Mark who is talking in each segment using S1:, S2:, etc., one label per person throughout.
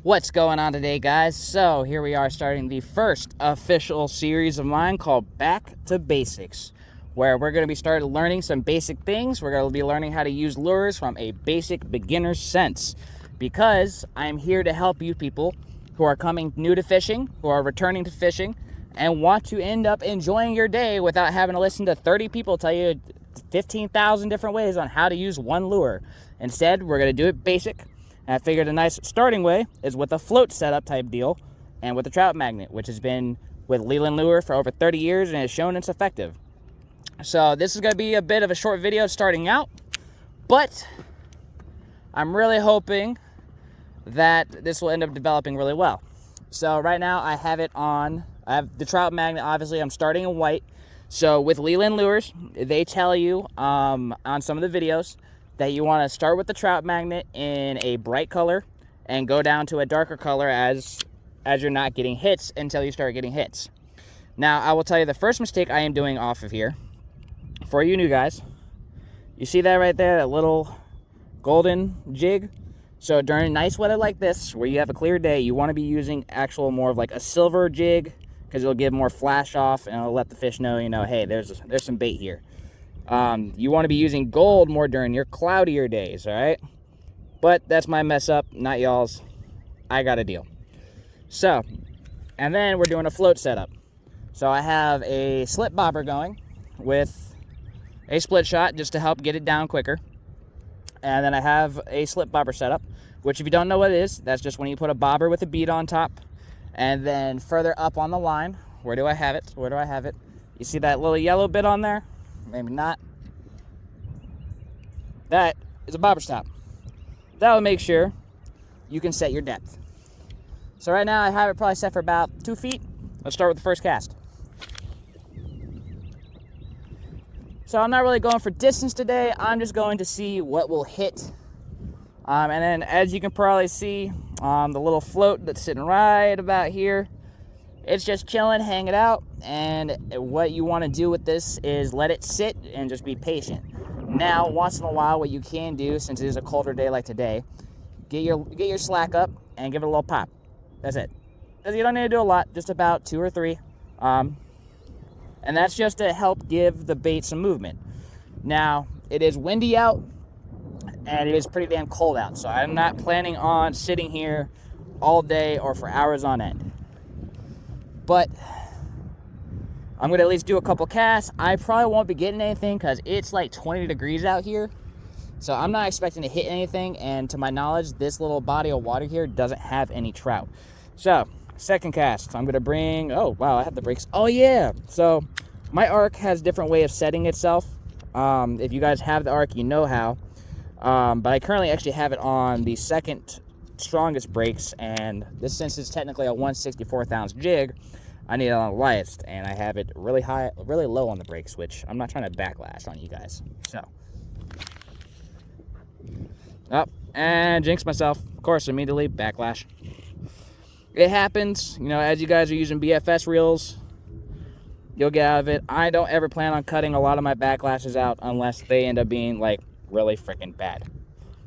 S1: What's going on today, guys? So here we are starting the first official series of mine called Back to Basics, where we're going to be starting learning some basic things. We're going to be learning how to use lures from a basic beginner's sense, because I'm here to help you people who are coming new to fishing, who are returning to fishing, and want to end up enjoying your day without having to listen to 30 people tell you 15,000 different ways on how to use one lure. Instead, we're going to do it basic. And I figured a nice starting way is with a float setup type deal and with a trout magnet, which has been with Leland Lure for over 30 years and has shown it's effective. So this is going to be a bit of a short video starting out, but I'm really hoping that this will end up developing really well. So right now I have the trout magnet. Obviously I'm starting in white. So with Leland Lures, they tell you on some of the videos that you want to start with the trout magnet in a bright color and go down to a darker color as you're not getting hits until you start getting hits. Now, I will tell you the first mistake I am doing off of here, for you new guys, you see that right there, that little golden jig? So during nice weather like this, where you have a clear day, you want to be using more of like a silver jig, because it'll give more flash off and it'll let the fish know, hey, there's some bait here. You want to be using gold more during your cloudier days, all right? But that's my mess up, not y'all's. I got a deal. So, and then we're doing a float setup. So I have a slip bobber going with a split shot just to help get it down quicker. And then I have a slip bobber setup, which if you don't know what it is, that's just when you put a bobber with a bead on top. And then further up on the line, where do I have it? Where do I have it? You see that little yellow bit on there? Maybe not. That is a bobber stop. That will make sure you can set your depth. So right now I have it probably set for about 2 feet. Let's start with the first cast. So I'm not really going for distance today. I'm just going to see what will hit. And then as you can probably see, the little float that's sitting right about here, it's just chilling, hang it out, and what you want to do with this is let it sit and just be patient. Now, once in a while, what you can do, since it is a colder day like today, get your slack up and give it a little pop. That's it. You don't need to do a lot, just about 2 or 3. And that's just to help give the bait some movement. Now, it is windy out, and it is pretty damn cold out, so I'm not planning on sitting here all day or for hours on end. But I'm going to at least do a couple casts. I probably won't be getting anything because it's like 20 degrees out here. So I'm not expecting to hit anything. And to my knowledge, this little body of water here doesn't have any trout. So, second cast. I'm going to bring... Oh, wow, I have the brakes. Oh, yeah. So, my arc has a different way of setting itself. If you guys have the arc, you know how. But I currently actually have it on the second strongest brakes, and this, since it's technically a 1/64th ounce jig, I need it on the lightest, and I have it really high, really low on the brakes, which I'm not trying to backlash on you guys. So, and jinx myself, of course, immediately backlash. It happens, as you guys are using BFS reels, you'll get out of it. I don't ever plan on cutting a lot of my backlashes out unless they end up being like really freaking bad.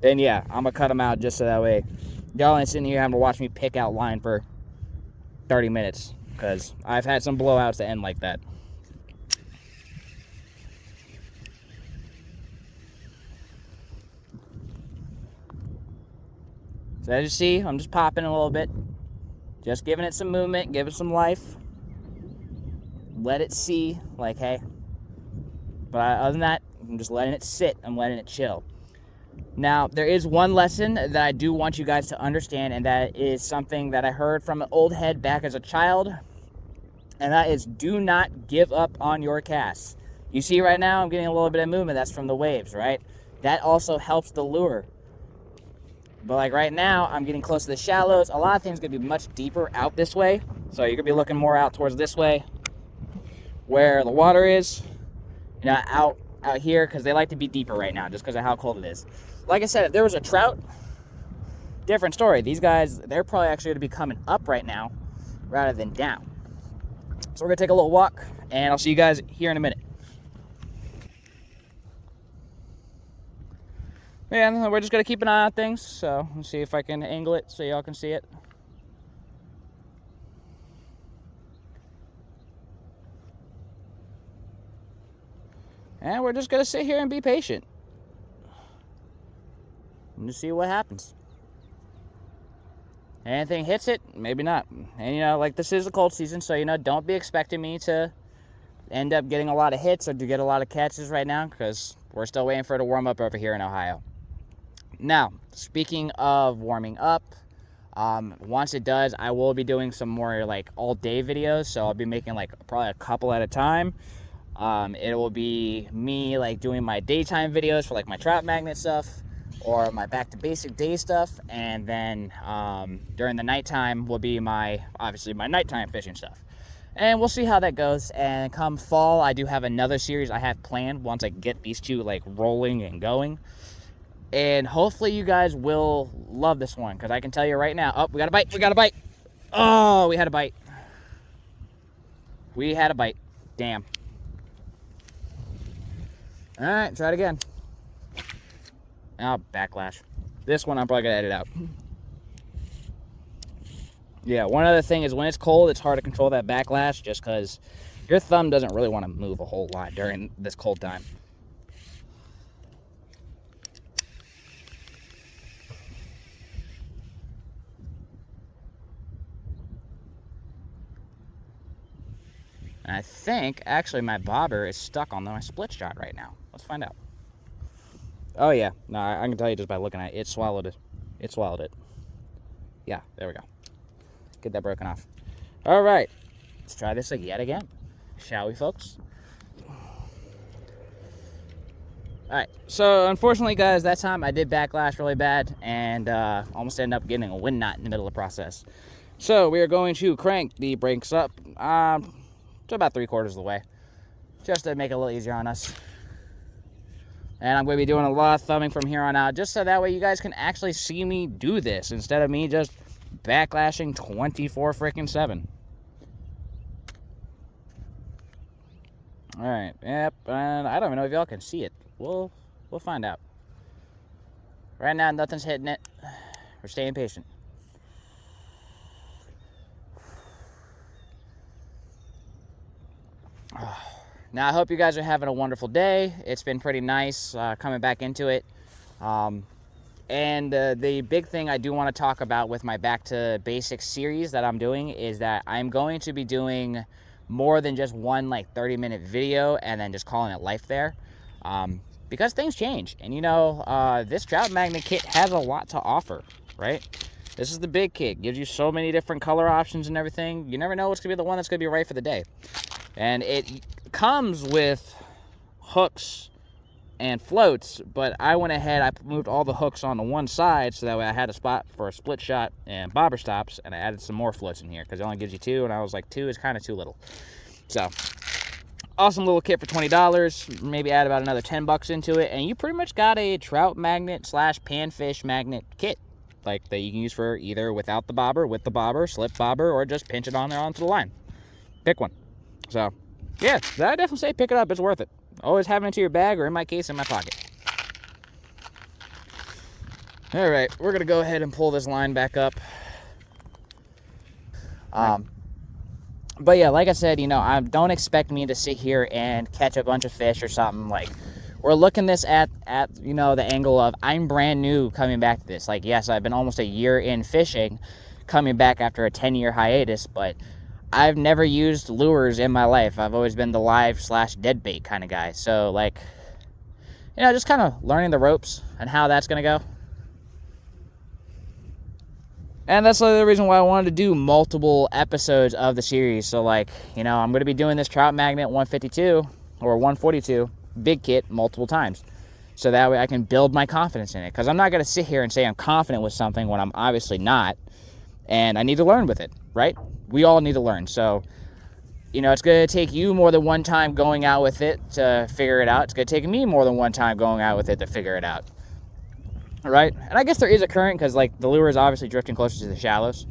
S1: Then yeah, I'm gonna cut them out just so that way y'all ain't sitting here having to watch me pick out line for 30 minutes, because I've had some blowouts that end like that. So as you see, I'm just popping a little bit, just giving it some movement, give it some life, let it see, like, hey. But other than that, I'm just letting it sit, I'm letting it chill. Now, there is one lesson that I do want you guys to understand, and that is something that I heard from an old head back as a child, and that is do not give up on your casts. You see right now I'm getting a little bit of movement. That's from the waves, right? That also helps the lure. But like right now, I'm getting close to the shallows. A lot of things are going to be much deeper out this way, so you're going to be looking more out towards this way where the water is, out here, because they like to be deeper right now just because of how cold it is. Like I said, if there was a trout, different story. These guys, they're probably actually going to be coming up right now rather than down. So we're going to take a little walk, and I'll see you guys here in a minute. Yeah, we're just going to keep an eye on things, so let's see if I can angle it so y'all can see it. And we're just going to sit here and be patient. And just see what happens. Anything hits it, maybe not. And, you know, like, this is a cold season, so, you know, don't be expecting me to end up getting a lot of hits or to get a lot of catches right now, because we're still waiting for it to warm up over here in Ohio. Now, speaking of warming up, once it does, I will be doing some more, like, all-day videos, so I'll be making, like, probably a couple at a time. It will be me, like, doing my daytime videos for, like, my trout magnet stuff, or my back to basic day stuff, and then during the nighttime will be obviously my nighttime fishing stuff. And we'll see how that goes. And come fall, I do have another series I have planned once I get these two, like, rolling and going. And hopefully you guys will love this one, because I can tell you right now, oh, we got a bite, oh, we had a bite, damn. All right, try it again. Oh, backlash. This one I'm probably going to edit out. Yeah, one other thing is when it's cold, it's hard to control that backlash just because your thumb doesn't really want to move a whole lot during this cold time. And I think, actually, my bobber is stuck on my split shot right now. Let's find out. Oh, yeah. No, I can tell you just by looking at it. It swallowed it. It swallowed it. Yeah, there we go. Get that broken off. All right. Let's try this yet again. Shall we, folks? All right. So, unfortunately, guys, that time I did backlash really bad and almost ended up getting a wind knot in the middle of the process. So, we are going to crank the brakes up to about 3/4 of the way, just to make it a little easier on us. And I'm going to be doing a lot of thumbing from here on out, just so that way you guys can actually see me do this, instead of me just backlashing 24/7. Alright, yep, and I don't even know if y'all can see it. We'll find out. Right now, nothing's hitting it. We're staying patient. Now, I hope you guys are having a wonderful day. It's been pretty nice coming back into it. And the big thing I do want to talk about with my Back to Basics series that I'm doing is that I'm going to be doing more than just one, like, 30-minute video and then just calling it life there. Because things change. And, you know, this trout magnet kit has a lot to offer, right? This is the big kit. Gives you so many different color options and everything. You never know what's going to be the one that's going to be right for the day. And it comes with hooks and floats, but I went ahead, I moved all the hooks onto one side so that way I had a spot for a split shot and bobber stops, and I added some more floats in here because it only gives you 2, and I was like, 2 is kind of too little. So, awesome little kit for $20. Maybe add about another $10 into it, and you pretty much got a trout magnet / panfish magnet kit, like, that you can use for either without the bobber, with the bobber, slip bobber, or just pinch it on there onto the line. Pick one. So, yeah, I definitely say pick it up. It's worth it. Always having it into your bag, or in my case, in my pocket. All right, we're going to go ahead and pull this line back up. But yeah, like I said, you know, don't expect me to sit here and catch a bunch of fish or something. Like, we're looking this at you know, the angle of I'm brand new coming back to this. Like, yes, I've been almost a year in fishing, coming back after a 10-year hiatus, but I've never used lures in my life. I've always been the live / dead bait kind of guy. So, like, you know, just kind of learning the ropes and how that's going to go. And that's the reason why I wanted to do multiple episodes of the series. So, like, you know, I'm going to be doing this Trout Magnet 152 or 142 big kit multiple times. So that way I can build my confidence in it. Because I'm not going to sit here and say I'm confident with something when I'm obviously not. And I need to learn with it, right? We all need to learn. So, you know, it's going to take you more than one time going out with it to figure it out. It's going to take me more than one time going out with it to figure it out. All right? And I guess there is a current because, like, the lure is obviously drifting closer to the shallows.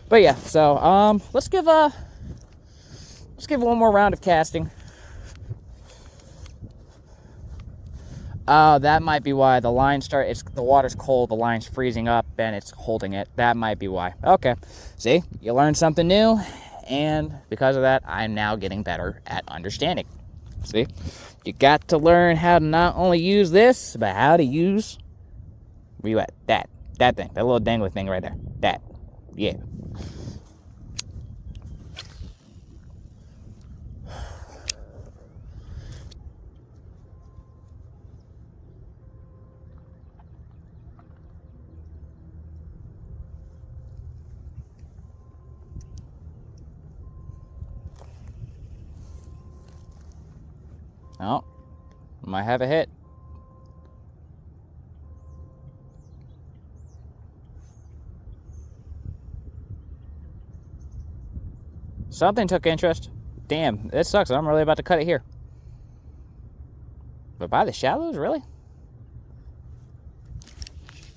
S1: But yeah, so let's give one more round of casting. That might be why the line the water's cold, the line's freezing up, and it's holding it. That might be why. Okay. See, you learn something new and because of that, I'm now getting better at understanding. See, you got to learn how to not only use this, but how to use where you at? That thing, that little dangly thing right there. That, yeah. Oh, might have a hit. Something took interest. Damn, it sucks. I'm really about to cut it here. But by the shallows, really?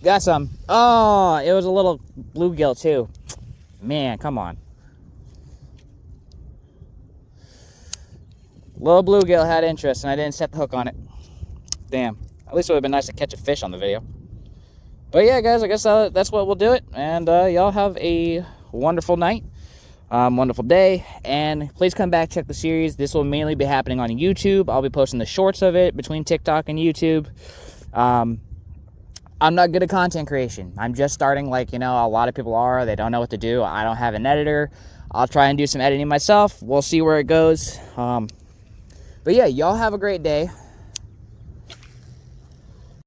S1: Got some. Oh, it was a little bluegill too. Man, come on. Little bluegill had interest, and I didn't set the hook on it. Damn. At least it would have been nice to catch a fish on the video. But yeah, guys, I guess that's what we'll do it. And y'all have a wonderful night. Wonderful day, and please come back, check the series. This will mainly be happening on YouTube. I'll be posting the shorts of it between TikTok and YouTube. I'm not good at content creation. I'm just starting, like, you know, a lot of people are. They don't know what to do. I don't have an editor. I'll try and do some editing myself. We'll see where it goes. But yeah, y'all have a great day.